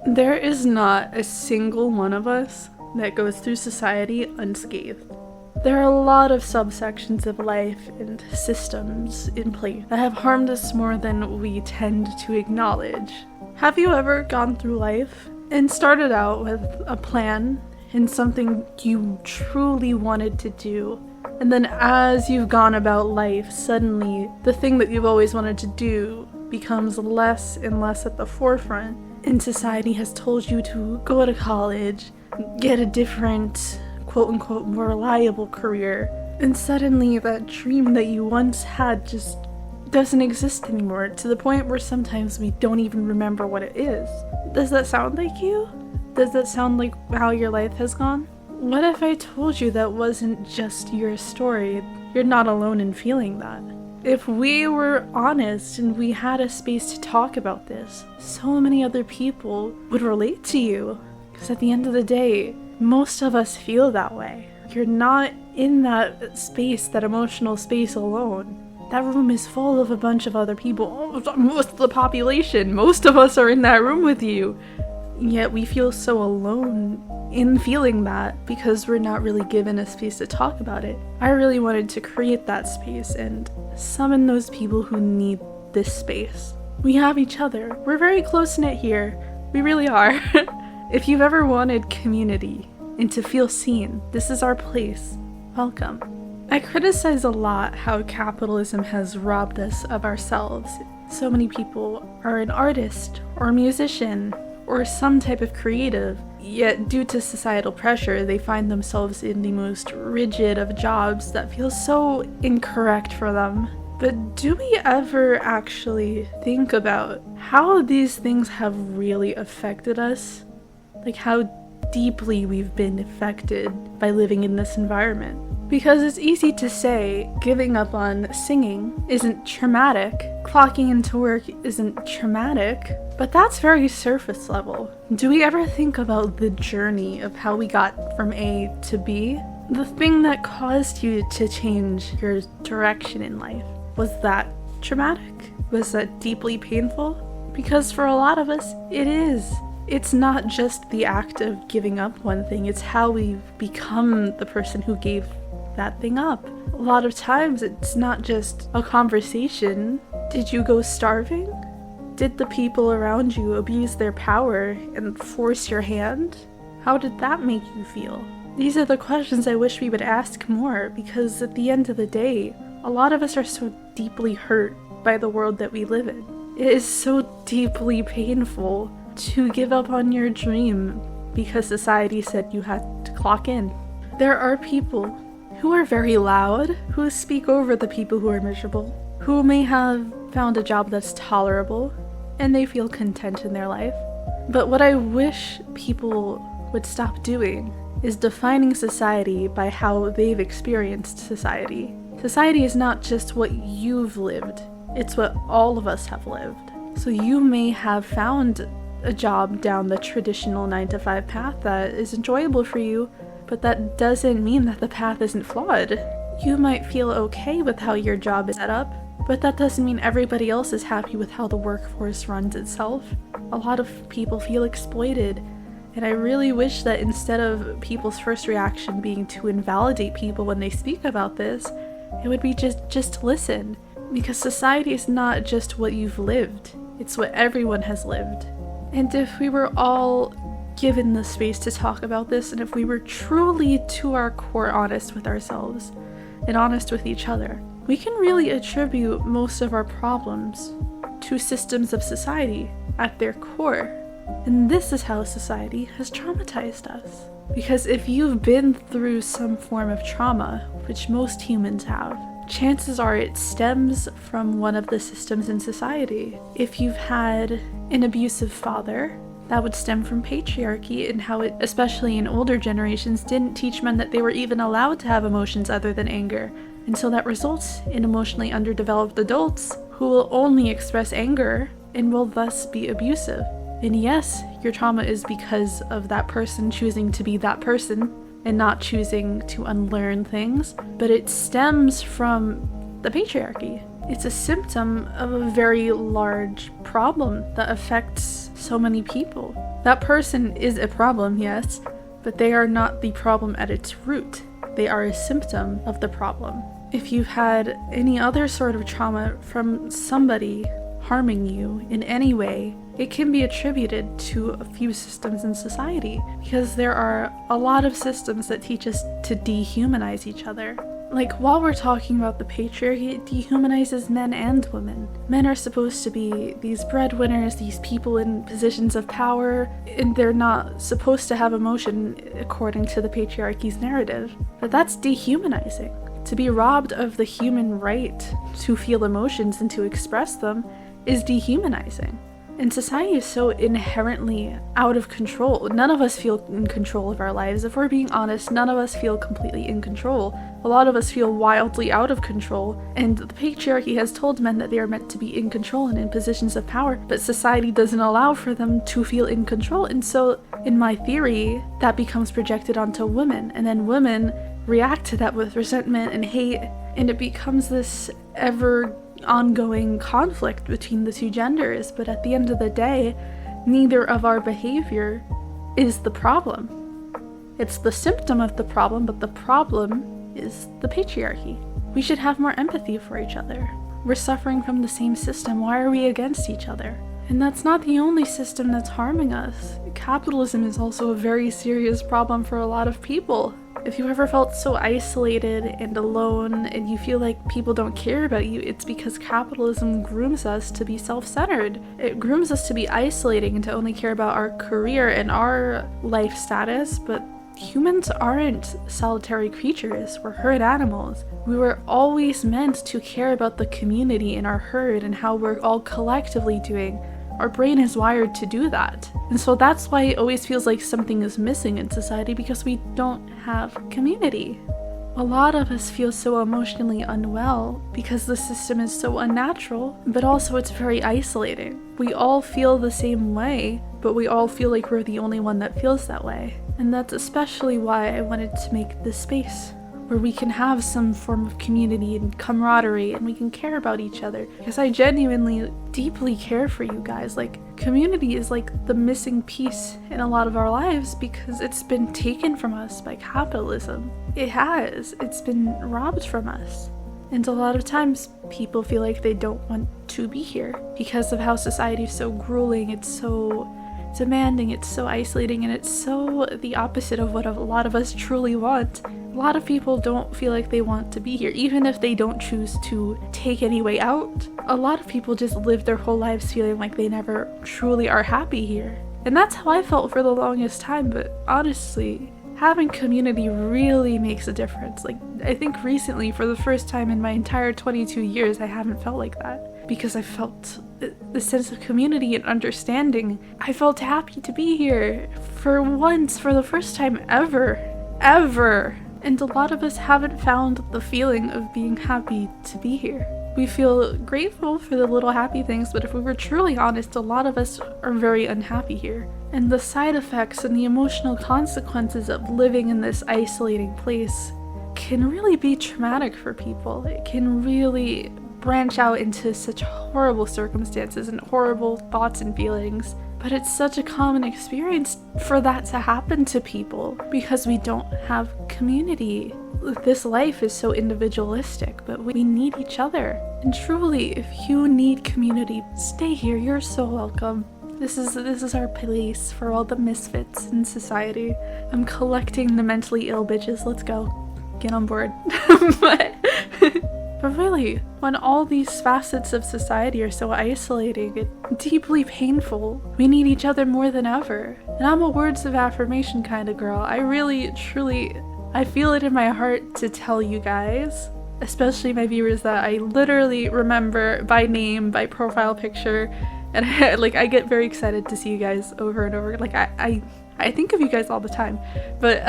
There is not a single one of us that goes through society unscathed. There are a lot of subsections of life and systems in place that have harmed us more than we tend to acknowledge. Have you ever gone through life and started out with a plan and something you truly wanted to do, and then as you've gone about life, suddenly the thing that you've always wanted to do becomes less and less at the forefront, and society has told you to go to college, get a different, quote-unquote, more reliable career, and suddenly that dream that you once had just doesn't exist anymore, to the point where sometimes we don't even remember what it is. Does that sound like you? Does that sound like how your life has gone? What if I told you that wasn't just your story? You're not alone in feeling that. If we were honest and we had a space to talk about this, so many other people would relate to you. Because at the end of the day, most of us feel that way. You're not in that space, that emotional space alone. That room is full of a bunch of other people. Most of the population, most of us are in that room with you. Yet we feel so alone in feeling that because we're not really given a space to talk about it. I really wanted to create that space and summon those people who need this space. We have each other. We're very close-knit here. We really are. If you've ever wanted community and to feel seen, this is our place. Welcome. I criticize a lot how capitalism has robbed us of ourselves. So many people are an artist or a musician or some type of creative, yet due to societal pressure, they find themselves in the most rigid of jobs that feel so incorrect for them. But do we ever actually think about how these things have really affected us? Like how deeply we've been affected by living in this environment? Because it's easy to say giving up on singing isn't traumatic, clocking into work isn't traumatic, but that's very surface level. Do we ever think about the journey of how we got from A to B? The thing that caused you to change your direction in life, was that traumatic? Was that deeply painful? Because for a lot of us, it is. It's not just the act of giving up one thing, it's how we've become the person who gave that thing up. A lot of times it's not just a conversation. Did you go starving? Did the people around you abuse their power and force your hand? How did that make you feel? These are the questions I wish we would ask more, because at the end of the day, a lot of us are so deeply hurt by the world that we live in. It is so deeply painful to give up on your dream because society said you had to clock in. There are people who are very loud, who speak over the people who are miserable, who may have found a job that's tolerable, and they feel content in their life. But what I wish people would stop doing is defining society by how they've experienced society. Society is not just what you've lived, it's what all of us have lived. So you may have found a job down the traditional 9-to-5 path that is enjoyable for you, but that doesn't mean that the path isn't flawed. You might feel okay with how your job is set up, but that doesn't mean everybody else is happy with how the workforce runs itself. A lot of people feel exploited, and I really wish that instead of people's first reaction being to invalidate people when they speak about this, it would be just listen. Because society is not just what you've lived, it's what everyone has lived. And if we were all given the space to talk about this, and if we were truly to our core honest with ourselves and honest with each other, we can really attribute most of our problems to systems of society at their core. And this is how society has traumatized us. Because if you've been through some form of trauma, which most humans have, chances are it stems from one of the systems in society. If you've had an abusive father, that would stem from patriarchy and how it, especially in older generations, didn't teach men that they were even allowed to have emotions other than anger. And so that results in emotionally underdeveloped adults who will only express anger and will thus be abusive. And yes, your trauma is because of that person choosing to be that person and not choosing to unlearn things, but it stems from the patriarchy. It's a symptom of a very large problem that affects so many people. That person is a problem, yes, but they are not the problem at its root. They are a symptom of the problem. If you've had any other sort of trauma from somebody harming you in any way, it can be attributed to a few systems in society, because there are a lot of systems that teach us to dehumanize each other. Like, while we're talking about the patriarchy, it dehumanizes men and women. Men are supposed to be these breadwinners, these people in positions of power, and they're not supposed to have emotion according to the patriarchy's narrative. But that's dehumanizing. To be robbed of the human right to feel emotions and to express them is dehumanizing. And society is so inherently out of control. None of us feel in control of our lives. If we're being honest, none of us feel completely in control. A lot of us feel wildly out of control, and the patriarchy has told men that they are meant to be in control and in positions of power, but society doesn't allow for them to feel in control. And so, in my theory, that becomes projected onto women, and then women react to that with resentment and hate, and it becomes this ever ongoing conflict between the two genders. But at the end of the day, neither of our behavior is the problem. It's the symptom of the problem, but the problem is the patriarchy. We should have more empathy for each other. We're suffering from the same system. Why are we against each other? And that's not the only system that's harming us. Capitalism is also a very serious problem for a lot of people. If you ever felt so isolated and alone and you feel like people don't care about you, it's because capitalism grooms us to be self-centered. It grooms us to be isolating and to only care about our career and our life status, but humans aren't solitary creatures. We're herd animals. We were always meant to care about the community in our herd and how we're all collectively doing. Our brain is wired to do that. And so that's why it always feels like something is missing in society, because we don't have community. A lot of us feel so emotionally unwell because the system is so unnatural, but also it's very isolating. We all feel the same way, but we all feel like we're the only one that feels that way. And that's especially why I wanted to make this space, where we can have some form of community and camaraderie and we can care about each other. Because I genuinely, deeply care for you guys. Like, community is like the missing piece in a lot of our lives because it's been taken from us by capitalism. It has. It's been robbed from us. And a lot of times people feel like they don't want to be here because of how society is so grueling, it's so demanding, it's so isolating, and it's so the opposite of what a lot of us truly want. A lot of people don't feel like they want to be here, even if they don't choose to take any way out. A lot of people just live their whole lives feeling like they never truly are happy here. And that's how I felt for the longest time, but honestly, having community really makes a difference. Like, I think recently, for the first time in my entire 22 years, I haven't felt like that. Because I felt the sense of community and understanding. I felt happy to be here. For once, for the first time ever. Ever. And a lot of us haven't found the feeling of being happy to be here. We feel grateful for the little happy things, but if we were truly honest, a lot of us are very unhappy here. And the side effects and the emotional consequences of living in this isolating place can really be traumatic for people. It can really branch out into such horrible circumstances and horrible thoughts and feelings. But it's such a common experience for that to happen to people because we don't have community. This life is so individualistic, but we need each other. And truly, if you need community, stay here. You're so welcome. This is our place for all the misfits in society. I'm collecting the mentally ill bitches. Let's go. Get on board. But really, when all these facets of society are so isolating and deeply painful, we need each other more than ever. And I'm a words of affirmation kind of girl. I really, truly, I feel it in my heart to tell you guys, especially my viewers, that I literally remember by name, by profile picture, and I get very excited to see you guys over and over. Like, I think of you guys all the time, but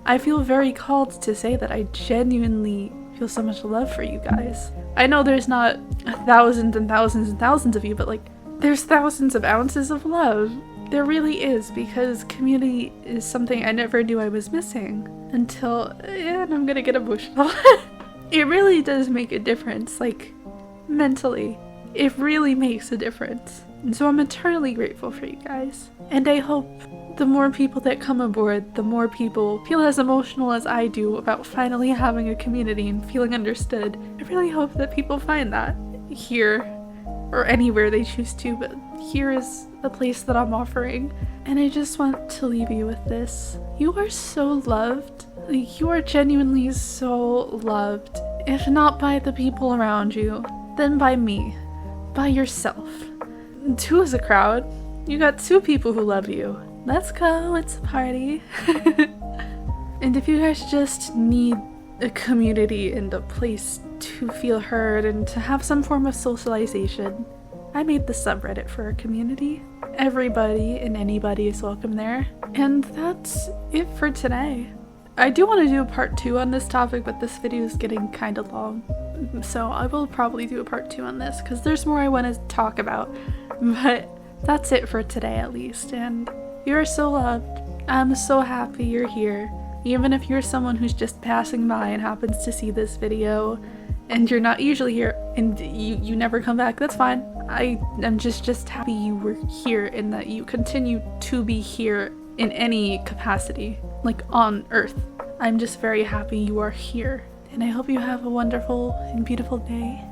I feel very called to say that I genuinely feel so much love for you guys. I know there's not thousands and thousands and thousands of you, but like, there's thousands of ounces of love. There really is, because community is something I never knew I was missing until, and I'm gonna get emotional. It really does make a difference. Like, mentally. It really makes a difference. And so I'm eternally grateful for you guys. And I hope the more people that come aboard, the more people feel as emotional as I do about finally having a community and feeling understood. I really hope that people find that here, or anywhere they choose to, but here is the place that I'm offering. And I just want to leave you with this. You are so loved. You are genuinely so loved. If not by the people around you, then by me. By yourself. 2 is a crowd. You got 2 people who love you. Let's go, it's a party. And if you guys just need a community and a place to feel heard and to have some form of socialization, I made the subreddit for a community. Everybody and anybody is welcome there. And that's it for today. I do want to do a part 2 on this topic, but this video is getting kind of long. So I will probably do a part 2 on this because there's more I want to talk about. But that's it for today at least. And you're so loved. I'm so happy you're here. Even if you're someone who's just passing by and happens to see this video and you're not usually here and you never come back, that's fine. I am just happy you were here and that you continue to be here in any capacity, like on Earth. I'm just very happy you are here. And I hope you have a wonderful and beautiful day.